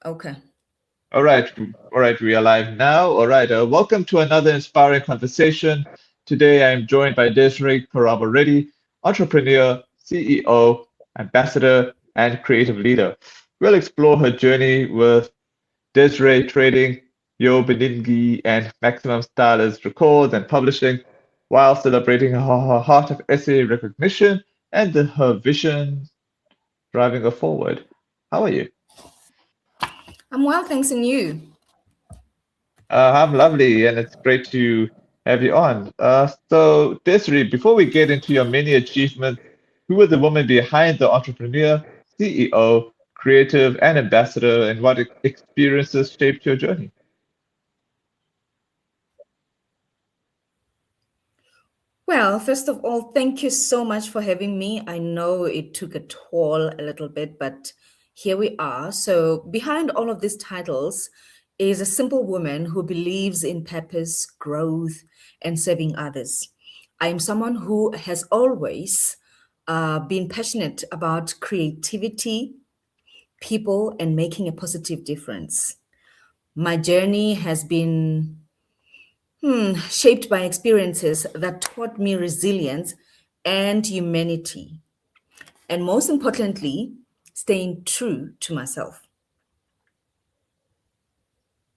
Okay. All right, all right, we are live now. All right, welcome to another inspiring conversation. Today I'm joined by Desiree Karabo Reddy, entrepreneur, CEO, ambassador, and creative leader. We'll explore her journey with Dezrykay Trading, Yobuningi, and Maximum Stylez Records and Publishing, while celebrating her heart of essay recognition and her vision driving her forward. How are you? I'm well, thanks, and you? I'm lovely, and it's great to have you on. So, Desiree, before we get into your many achievements, who is the woman behind the entrepreneur, CEO, creative, and ambassador, and what experiences shaped your journey? Well, first of all, thank you so much for having me. I know it took a toll a little bit, but here we are. So, behind all of these titles is a simple woman who believes in purpose, growth, and serving others. I am someone who has always been passionate about creativity, people, and making a positive difference. My journey has been shaped by experiences that taught me resilience and humanity, and most importantly, staying true to myself.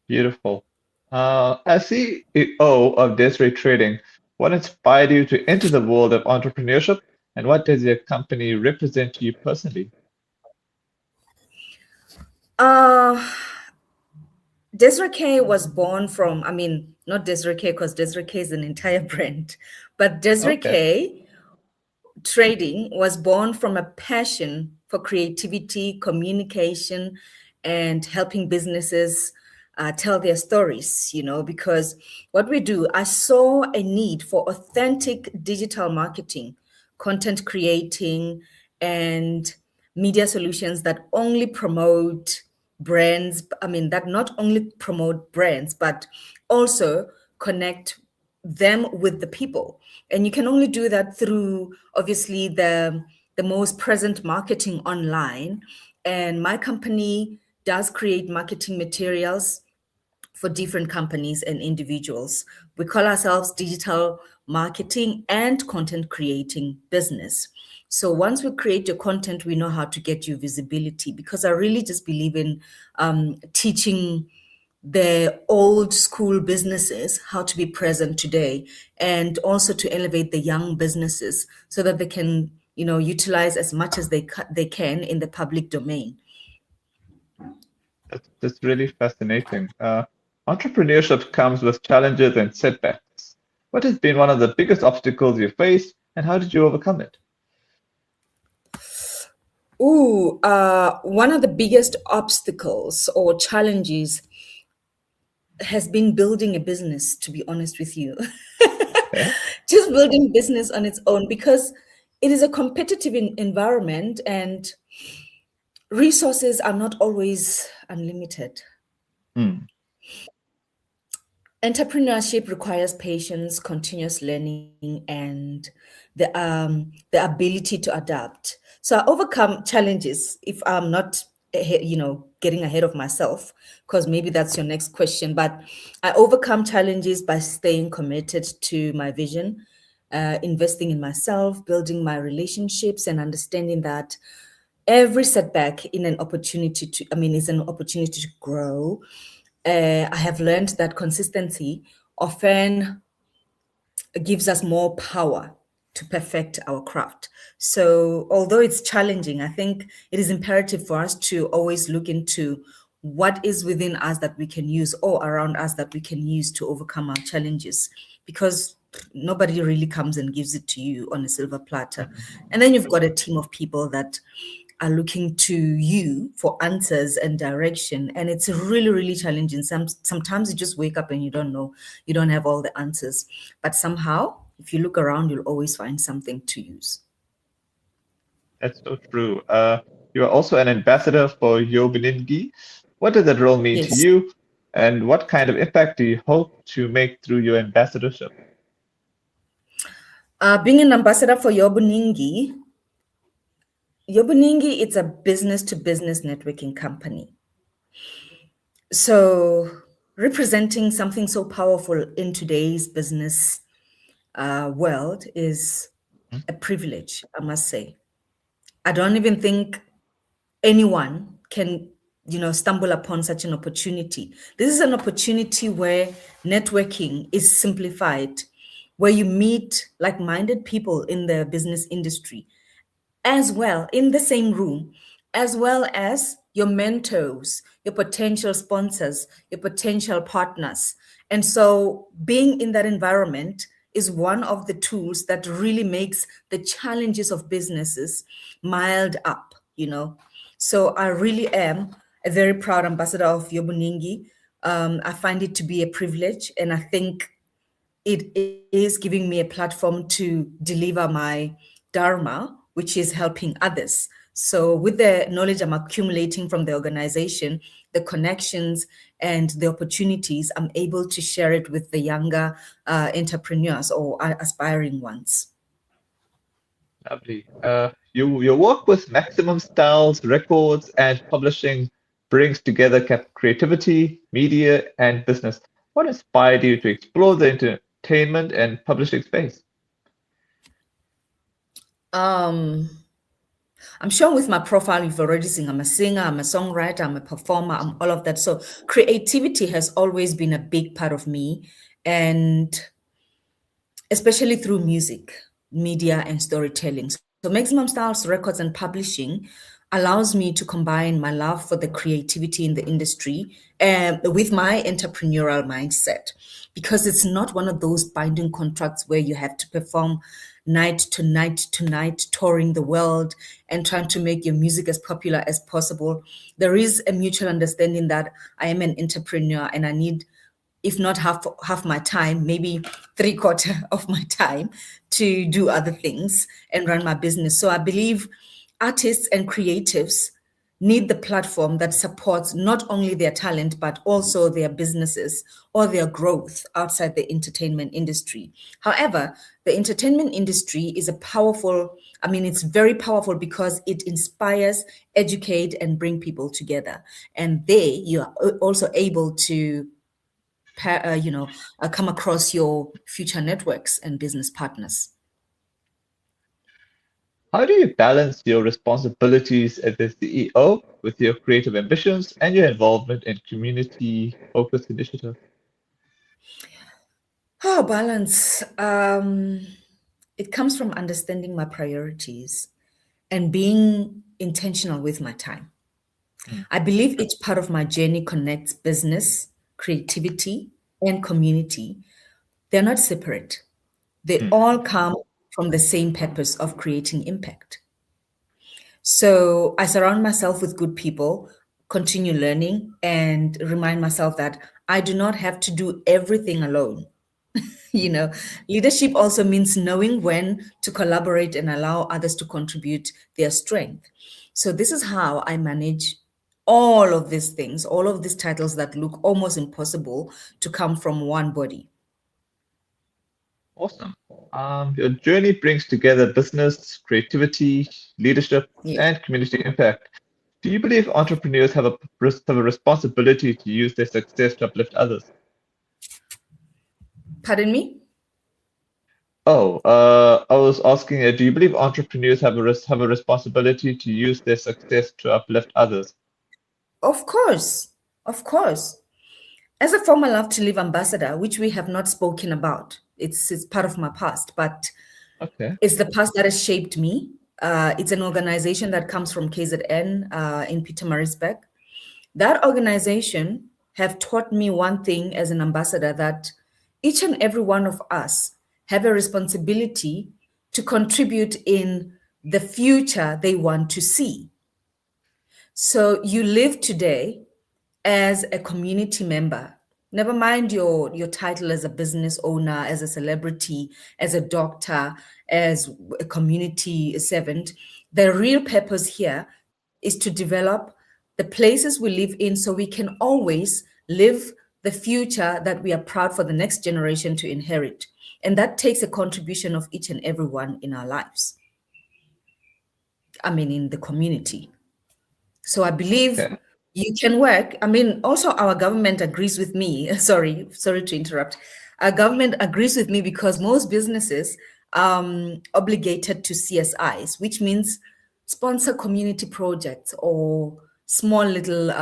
Beautiful. As CEO of Desiree Trading, what inspired you to enter the world of entrepreneurship, and what does your company represent to you personally? Uh, Dezrykay was born from, not Dezrykay because Dezrykay is an entire brand, but Okay. Dezrykay Trading was born from a passion for creativity, communication, and helping businesses tell their stories, because what we do, I saw a need for authentic digital marketing, content creating, and media solutions that only promote brands, that not only promote brands, but also connect them with the people. And you can only do that through obviously the most present marketing online. And my company does create marketing materials for different companies and individuals. We call ourselves digital marketing and content creating business. So once we create your content, we know how to get you visibility, because I really just believe in teaching the old school businesses how to be present today, and also to elevate the young businesses so that they can utilize as much as they can in the public domain. That's really fascinating. Entrepreneurship comes with challenges and setbacks. What has been one of the biggest obstacles you faced, and how did you overcome it? One of the biggest obstacles or challenges has been building a business, to be honest with you. Okay. Just building business on its own, because it is a competitive environment, and resources are not always unlimited. Hmm. Entrepreneurship requires patience, continuous learning, and the ability to adapt. So I overcome challenges if I'm not getting ahead of myself, because maybe that's your next question. But I overcome challenges by staying committed to my vision, investing in myself, building my relationships, and understanding that every setback is an opportunity to grow. I have learned that consistency often gives us more power to perfect our craft. So, although it's challenging, I think it is imperative for us to always look into what is within us that we can use, or around us that we can use to overcome our challenges, because nobody really comes and gives it to you on a silver platter. And then you've got a team of people that are looking to you for answers and direction, and it's really, really challenging. Sometimes you just wake up and you don't know, you don't have all the answers, but somehow if you look around, you'll always find something to use. That's so true. You are also an ambassador for Yobuningi. What does that role mean to Yes. you, and what kind of impact do you hope to make through your ambassadorship? Being an ambassador for Yobuningi, it's a business to business networking company. So representing something so powerful in today's business world is a privilege, I must say. I don't even think anyone can, stumble upon such an opportunity. This is an opportunity where networking is simplified, where you meet like-minded people in the business industry as well in the same room, as well as your mentors, your potential sponsors, your potential partners. And so being in that environment is one of the tools that really makes the challenges of businesses mild up. So I really am a very proud ambassador of Yobuningi. I find it to be a privilege, and I think it is giving me a platform to deliver my dharma, which is helping others. So, with the knowledge I'm accumulating from the organization, the connections, and the opportunities, I'm able to share it with the younger entrepreneurs or aspiring ones. Lovely. Your work with Maximum Stylez Records and Publishing brings together creativity, media, and business. What inspired you to explore the entertainment and publishing space? Um, I'm sure with my profile, you've already seen I'm a singer, I'm a songwriter, I'm a performer, I'm all of that. So creativity has always been a big part of me, and especially through music, media, and storytelling. So Maximum Stylez Records and Publishing allows me to combine my love for the creativity in the industry with my entrepreneurial mindset, because it's not one of those binding contracts where you have to perform night to night to night, touring the world and trying to make your music as popular as possible. There is a mutual understanding that I am an entrepreneur and I need, if not half my time, maybe three-quarter of my time to do other things and run my business. So I believe artists and creatives need the platform that supports not only their talent but also their businesses or their growth outside the entertainment industry. However, the entertainment industry is a powerful, it's very powerful because it inspires, educate, and bring people together. And there you are also able to come across your future networks and business partners. How do you balance your responsibilities as the CEO with your creative ambitions and your involvement in community-focused initiatives? Oh, balance. It comes from understanding my priorities and being intentional with my time. Mm, I believe each part of my journey connects business, creativity, and community. They're not separate. They mm. all come from the same purpose of creating impact. So I surround myself with good people, continue learning, and remind myself that I do not have to do everything alone. You know, leadership also means knowing when to collaborate and allow others to contribute their strength. So this is how I manage all of these things, all of these titles that look almost impossible to come from one body. Awesome. Your journey brings together business, creativity, leadership, Yeah. and community impact. Do you believe entrepreneurs have a responsibility to use their success to uplift others? Pardon me? Oh, I was asking, do you believe entrepreneurs have a responsibility to use their success to uplift others? Of course. Of course. As a former Love to Live ambassador, which we have not spoken about, it's part of my past, but Okay. it's the past that has shaped me. It's an organization that comes from KZN in Pietermaritzburg. That organization have taught me one thing as an ambassador, that each and every one of us have a responsibility to contribute in the future they want to see. So you live today as a community member. Never mind your title as a business owner, as a celebrity, as a doctor, as a community servant. The real purpose here is to develop the places we live in so we can always live the future that we are proud for the next generation to inherit. And that takes a contribution of each and every one in our lives. In the community. So I believe Okay. You can work. I mean, also our government agrees with me. Sorry to interrupt. Our government agrees with me because most businesses obligated to CSIs, which means sponsor community projects or small little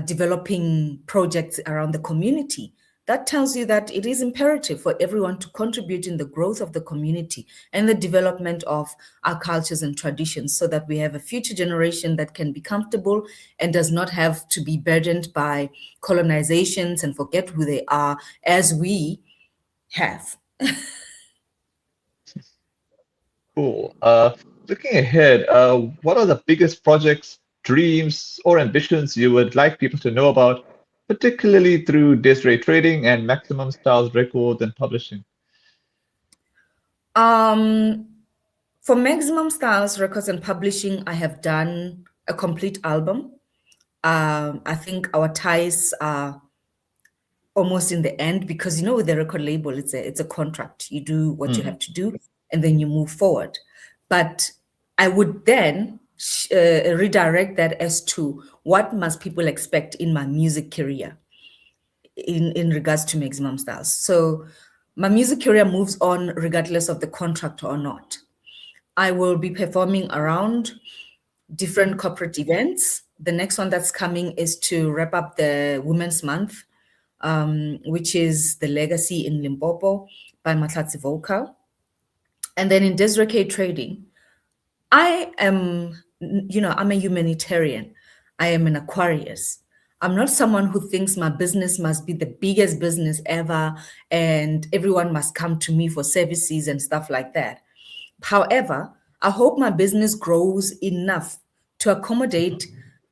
developing projects around the community. That tells you that it is imperative for everyone to contribute in the growth of the community and the development of our cultures and traditions so that we have a future generation that can be comfortable and does not have to be burdened by colonizations and forget who they are as we have. Cool. Looking ahead, what are the biggest projects, dreams, or ambitions you would like people to know about, particularly through Desiree Trading and Maximum Stylez Records and Publishing? For Maximum Stylez Records and Publishing, I have done a complete album. I think our ties are almost in the end because with the record label, it's a contract. You do what you have to do, and then you move forward. But I would then redirect that as to what must people expect in my music career in regards to Maximum Stylez. So my music career moves on regardless of the contract or not. I will be performing around different corporate events. The next one that's coming is to wrap up the Women's Month, which is The Legacy in Limpopo by Mahlatsi Vocal. And then in Dezrykay Trading, I'm a humanitarian. I am an Aquarius. I'm not someone who thinks my business must be the biggest business ever and everyone must come to me for services and stuff like that. However, I hope my business grows enough to accommodate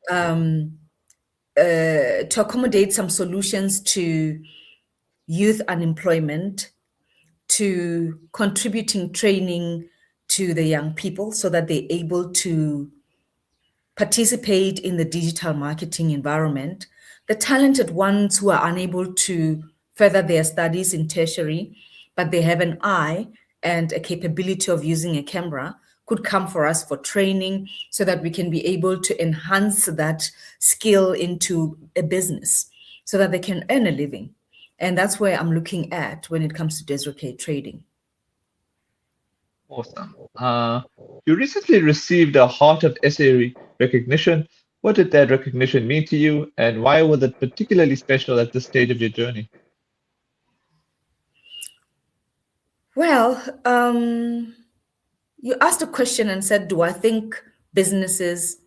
some solutions to youth unemployment, to contributing training to the young people so that they're able to participate in the digital marketing environment, the talented ones who are unable to further their studies in tertiary, but they have an eye and a capability of using a camera, could come for us for training so that we can be able to enhance that skill into a business so that they can earn a living. And that's where I'm looking at when it comes to Dezrykay Trading. Awesome. You recently received a Heart of SA recognition. What did that recognition mean to you, and why was it particularly special at this stage of your journey? Well, you asked a question and said, do I think businesses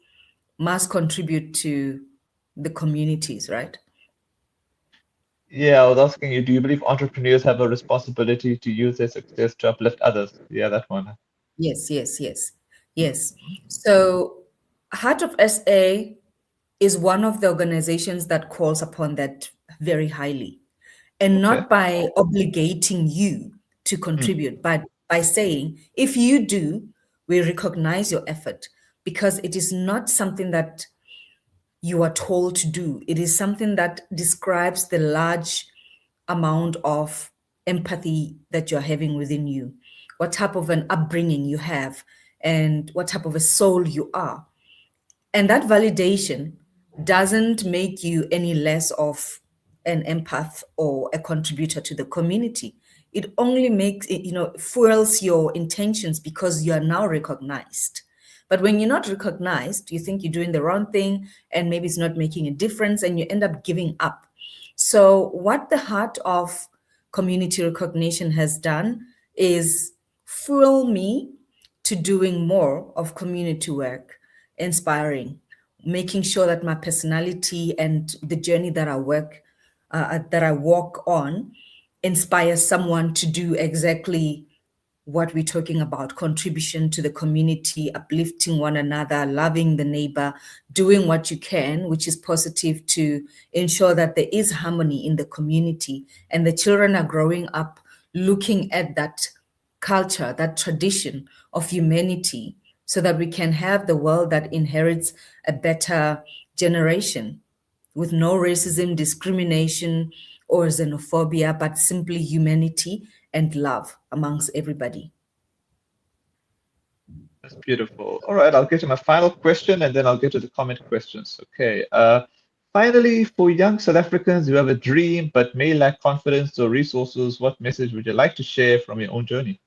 must contribute to the communities, right? Yeah, I was asking you, do you believe entrepreneurs have a responsibility to use their success to uplift others? Yeah, that one. Yes. So Heart of SA is one of the organizations that calls upon that very highly, and Okay. not by obligating you to contribute, but by saying, if you do, we recognize your effort, because it is not something that you are told to do. It is something that describes the large amount of empathy that you're having within you, what type of an upbringing you have, and what type of a soul you are. And that validation doesn't make you any less of an empath or a contributor to the community. It only makes it, fuels your intentions because you are now recognized. But when you're not recognized, you think you're doing the wrong thing and maybe it's not making a difference and you end up giving up. So, what the Heart of Community Recognition has done is fuel me to doing more of community work, inspiring, making sure that my personality and the journey that I walk on inspires someone to do exactly what we're talking about: contribution to the community, uplifting one another, loving the neighbor, doing what you can, which is positive, to ensure that there is harmony in the community and the children are growing up looking at that culture, that tradition of humanity, so that we can have the world that inherits a better generation with no racism, discrimination, or xenophobia, but simply humanity and love amongst everybody. That's beautiful. All right, I'll get to my final question and then I'll get to the comment questions. Okay. Finally, for young South Africans who have a dream but may lack confidence or resources, what message would you like to share from your own journey?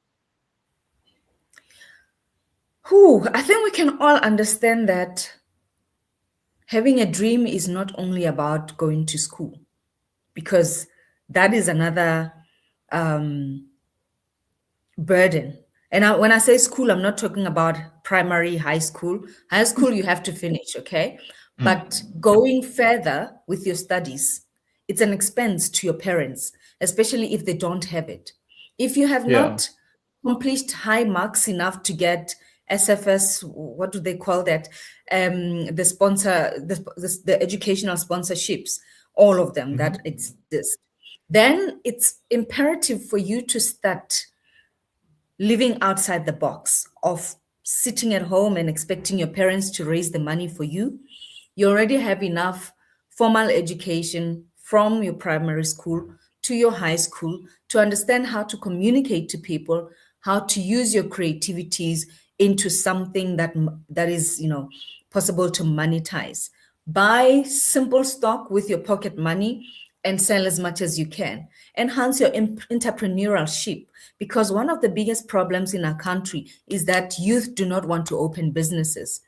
I think we can all understand that having a dream is not only about going to school, because that is another burden. And when I say school, I'm not talking about primary, high school. High school, you have to finish, okay? But going further with your studies, it's an expense to your parents, especially if they don't have it. If you have Yeah. not accomplished high marks enough to get SFS, what do they call that? The sponsor, the educational sponsorships, all of them that exist, then it's imperative for you to start living outside the box of sitting at home and expecting your parents to raise the money for you. You already have enough formal education from your primary school to your high school to understand how to communicate to people, how to use your creativities into something that is, possible to monetize. Buy simple stock with your pocket money and sell as much as you can. Enhance your entrepreneurship, because one of the biggest problems in our country is that youth do not want to open businesses.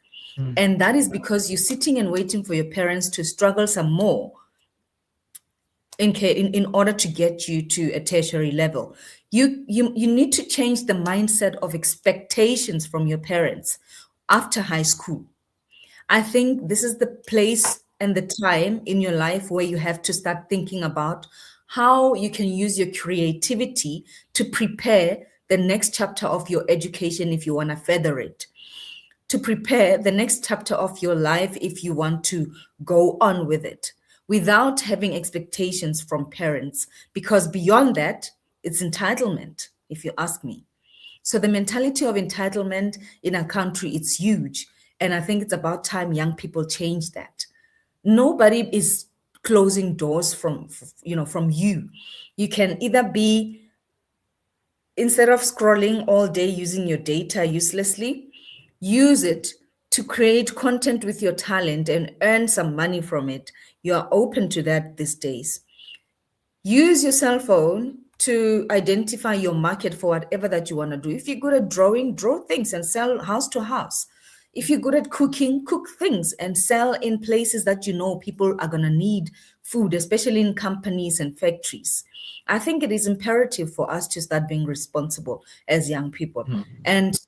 And that is because you're sitting and waiting for your parents to struggle some more in order to get you to a tertiary level. You need to change the mindset of expectations from your parents after high school. I think this is the place and the time in your life where you have to start thinking about how you can use your creativity to prepare the next chapter of your education if you want to further it, to prepare the next chapter of your life if you want to go on with it, without having expectations from parents, because beyond that, it's entitlement, if you ask me. So the mentality of entitlement in our country, it's huge. And I think it's about time young people change that. Nobody is closing doors from you. You can either be, instead of scrolling all day using your data uselessly, use it to create content with your talent and earn some money from it. You are open to that these days. Use your cell phone to identify your market for whatever that you want to do. If you're good at drawing, draw things and sell house to house. If you're good at cooking, cook things and sell in places that you know people are going to need food, especially in companies and factories. I think it is imperative for us to start being responsible as young people and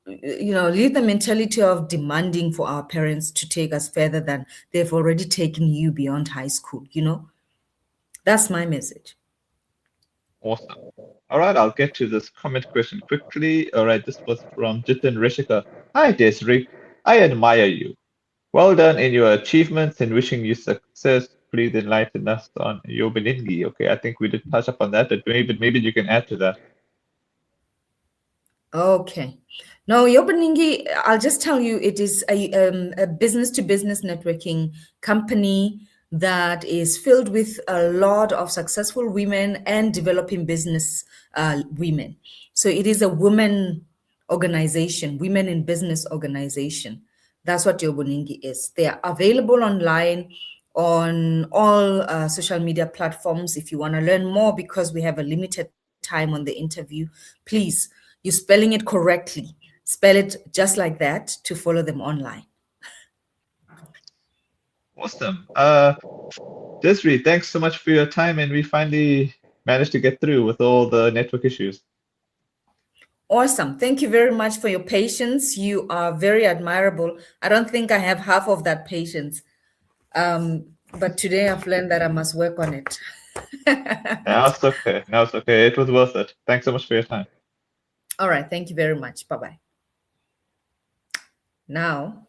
leave the mentality of demanding for our parents to take us further than they've already taken you beyond high school. That's my message. Awesome. All right, I'll get to this comment question quickly. All right, this was from Jitin Rishika. Hi, Desiree. I admire you. Well done in your achievements and wishing you success. Please enlighten us on Yobuningi. Okay, I think we did touch upon that, but maybe you can add to that. Okay. No, Yobuningi, I'll just tell you, it is a business-to-business networking company that is filled with a lot of successful women and developing business women. So it is a women organization, women in business organization. That's what Yobuningi is. They are available online on all social media platforms. If you want to learn more, because we have a limited time on the interview, please, you're spelling it correctly. Spell it just like that to follow them online. Awesome. Desiree, thanks so much for your time, and we finally managed to get through with all the network issues. Awesome. Thank you very much for your patience. You are very admirable. I don't think I have half of that patience. But today I've learned that I must work on it. Now it's okay. Now it's okay. It was worth it. Thanks so much for your time. All right. Thank you very much. Bye-bye. Now,